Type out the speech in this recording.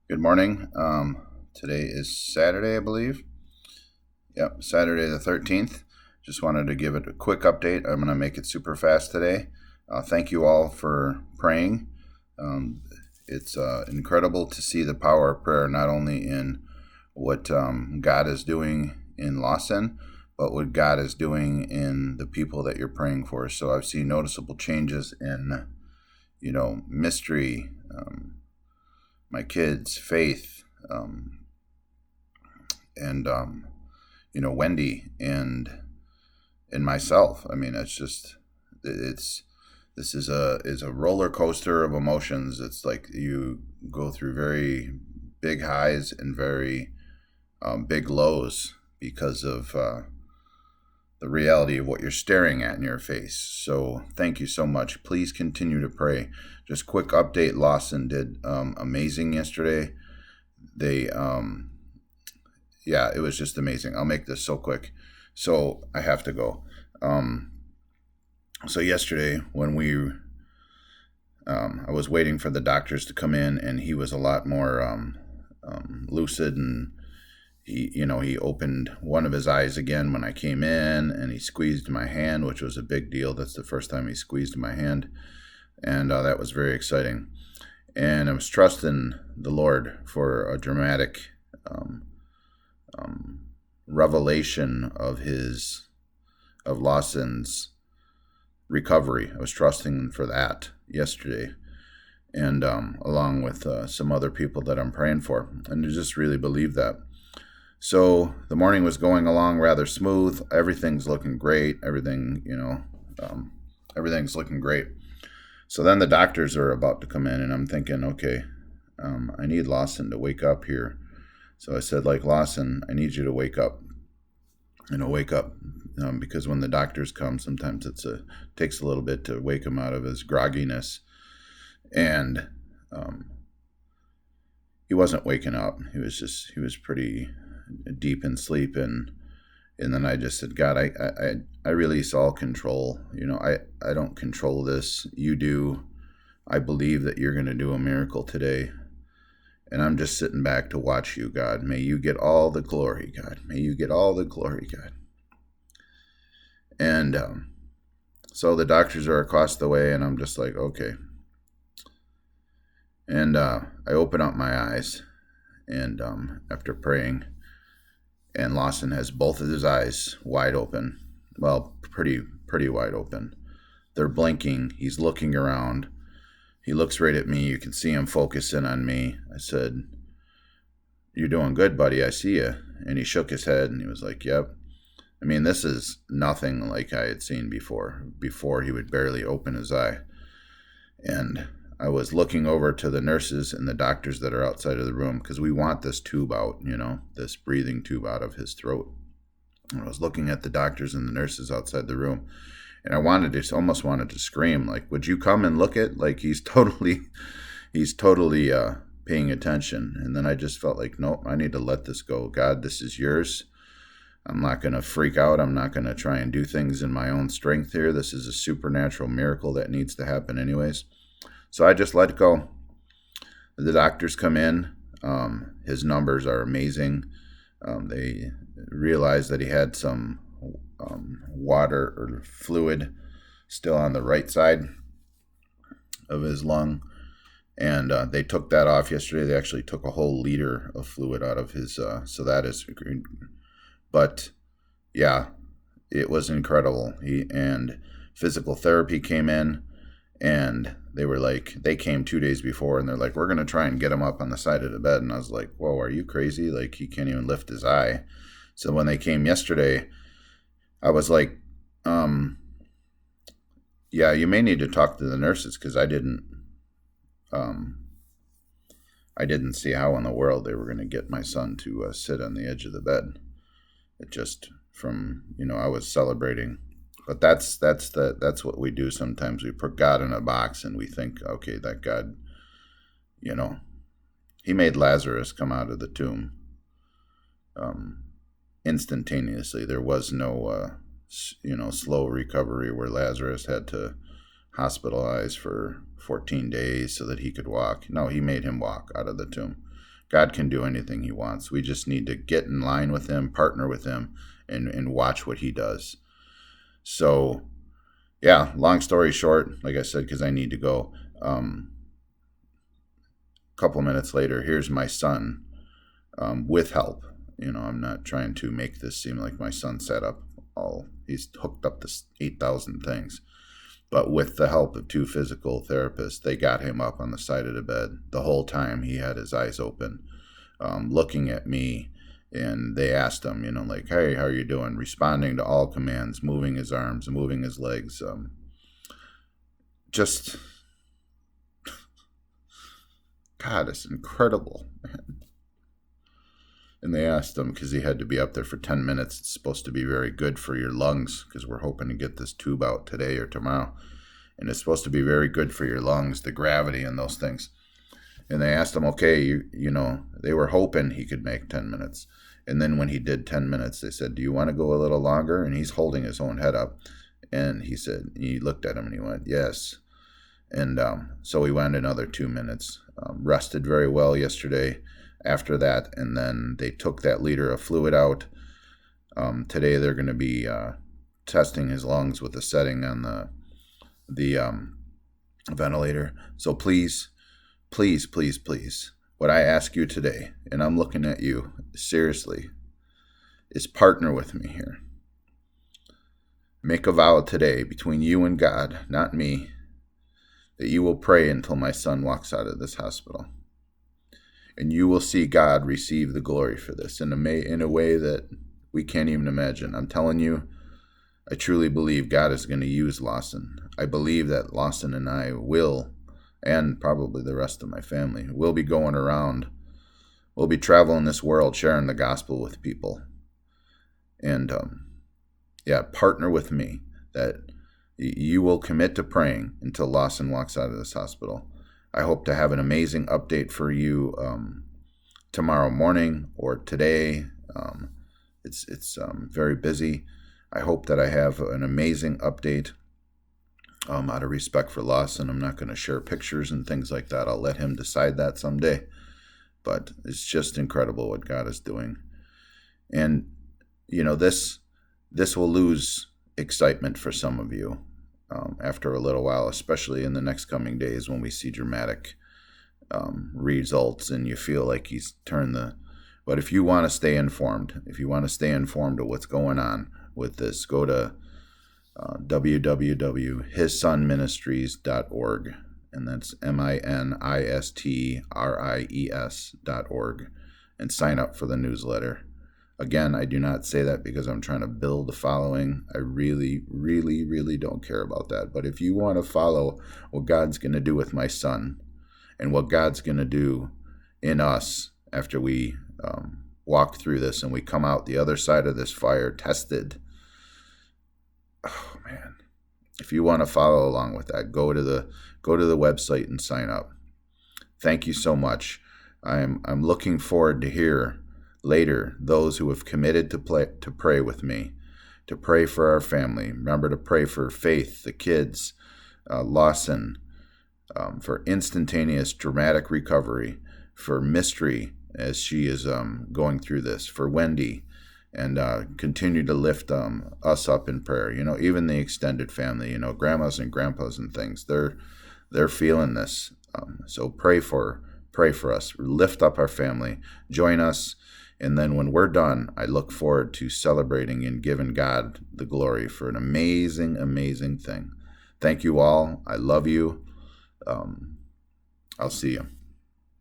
Good morning. Today is Saturday, I believe. Yep, Saturday the 13th. Just wanted to give it a quick update. I'm going to make it super fast today. Thank you all for praying. Um, it's incredible to see the power of prayer, not only in what God is doing in Lawsyn, but what God is doing in the people that you're praying for. So I've seen noticeable changes in, mystery, my kids, faith, and Wendy and myself. I mean, it's this is a roller coaster of emotions. It's like you go through very big highs and very big lows because of the reality of what you're staring at in your face. So thank you so much. Please continue to pray. Just quick update: Lawson did amazing yesterday. They yeah, it was just amazing. I'll make this so quick. So I have to go. Um, so yesterday, when I was waiting for the doctors to come in, and he was a lot more lucid, and he opened one of his eyes again when I came in, and he squeezed my hand, which was a big deal. That's the first time he squeezed my hand, and that was very exciting. And I was trusting the Lord for a dramatic um, um, revelation of Lawson's recovery. I was trusting for that yesterday, and along with some other people that I'm praying for, and I just really believe that. So the morning was going along rather smooth. Everything's looking great. Everything's looking great. So then the doctors are about to come in, and I'm thinking, okay, I need Lawson to wake up here. So I said, like, Lawson, I need you to wake up. Wake up. Because when the doctors come, sometimes takes a little bit to wake him out of his grogginess. And he wasn't waking up. He was pretty deep in sleep. And then I just said, God, I release all control. I don't control this. You do. I believe that you're going to do a miracle today. And I'm just sitting back to watch you, God. May you get all the glory, God. May you get all the glory, God. And so the doctors are across the way, and I'm just like, okay. And I open up my eyes, and after praying, and Lawson has both of his eyes wide open. Well, pretty wide open. They're blinking. He's looking around. He looks right at me. You can see him focusing on me. I said, "You're doing good, buddy. I see you." And he shook his head, and he was like, "Yep." I mean, this is nothing like I had seen before. Before, he would barely open his eye. And I was looking over to the nurses and the doctors that are outside of the room, because we want this tube out, this breathing tube out of his throat. And I was looking at the doctors and the nurses outside the room, and I almost wanted to scream, like, would you come and look at, like, he's totally paying attention. And then I just felt like, nope, I need to let this go. God, this is yours. I'm not going to freak out. I'm not going to try and do things in my own strength here. This is a supernatural miracle that needs to happen anyways. So I just let go. The doctors come in. His numbers are amazing. They realized that he had some water or fluid still on the right side of his lung, and they took that off yesterday. They actually took a whole liter of fluid out of his, so that is, but yeah, it was incredible. And physical therapy came in, and they came 2 days before, and they're like, we're going to try and get him up on the side of the bed. And I was like, whoa, are you crazy? Like, he can't even lift his eye. So when they came yesterday, I was like, yeah, you may need to talk to the nurses, because I didn't see how in the world they were going to get my son to sit on the edge of the bed. It just I was celebrating, but that's what we do sometimes. We put God in a box, and we think, okay, that God, he made Lazarus come out of the tomb instantaneously. There was no slow recovery where Lazarus had to hospitalize for 14 days so that he could walk. No, he made him walk out of the tomb. God can do anything he wants. We just need to get in line with him, partner with him, and watch what he does. So, yeah, long story short, like I said, because I need to go, a couple minutes later, here's my son with help. I'm not trying to make this seem like my son set up he's hooked up to 8,000 things. But with the help of 2 physical therapists, they got him up on the side of the bed. The whole time he had his eyes open, looking at me. And they asked him, like, hey, how are you doing? Responding to all commands, moving his arms, moving his legs. Just, God, it's incredible, man. And they asked him, because he had to be up there for 10 minutes. It's supposed to be very good for your lungs, because we're hoping to get this tube out today or tomorrow. And it's supposed to be very good for your lungs, the gravity and those things. And they asked him, okay, they were hoping he could make 10 minutes. And then when he did 10 minutes, they said, do you want to go a little longer? And he's holding his own head up. And he looked at him and he went, yes. And so we went another 2 minutes. Rested very well yesterday after that. And then they took that liter of fluid out. Today they're going to be testing his lungs with a setting on the ventilator. So please, what I ask you today, and I'm looking at you seriously, is partner with me here. Make a vow today between you and God, not me, that you will pray until my son walks out of this hospital. And you will see God receive the glory for this in a way that we can't even imagine. I'm telling you, I truly believe God is going to use Lawsyn. I believe that Lawsyn and I will, and probably the rest of my family, will be going around. We'll be traveling this world, sharing the gospel with people. And, partner with me that you will commit to praying until Lawsyn walks out of this hospital. I hope to have an amazing update for you tomorrow morning or today. It's very busy. I hope that I have an amazing update. Out of respect for Lawsyn, I'm not going to share pictures and things like that. I'll let him decide that someday. But it's just incredible what God is doing. And, this will lose excitement for some of you after a little while, especially in the next coming days when we see dramatic results and you feel like he's turned But if you want to stay informed, of what's going on with this, go to www.hissonministries.org, and that's ministries.org, and sign up for the newsletter. Again, I do not say that because I'm trying to build a following. I really, really, really don't care about that. But if you want to follow what God's going to do with my son and what God's going to do in us after we walk through this and we come out the other side of this fire tested, oh man, if you want to follow along with that, go to the website and sign up. Thank you so much. I'm looking forward to hear later those who have committed to pray with me, to pray for our family. Remember to pray for Faith, the kids, Lawsyn, for instantaneous dramatic recovery, for Mystery as she is going through this, for Wendy, and continue to lift us up in prayer. Even the extended family, grandmas and grandpas and things, they're feeling this. So pray for us, lift up our family, join us. And then when we're done, I look forward to celebrating and giving God the glory for an amazing, amazing thing. Thank you all. I love you. I'll see you.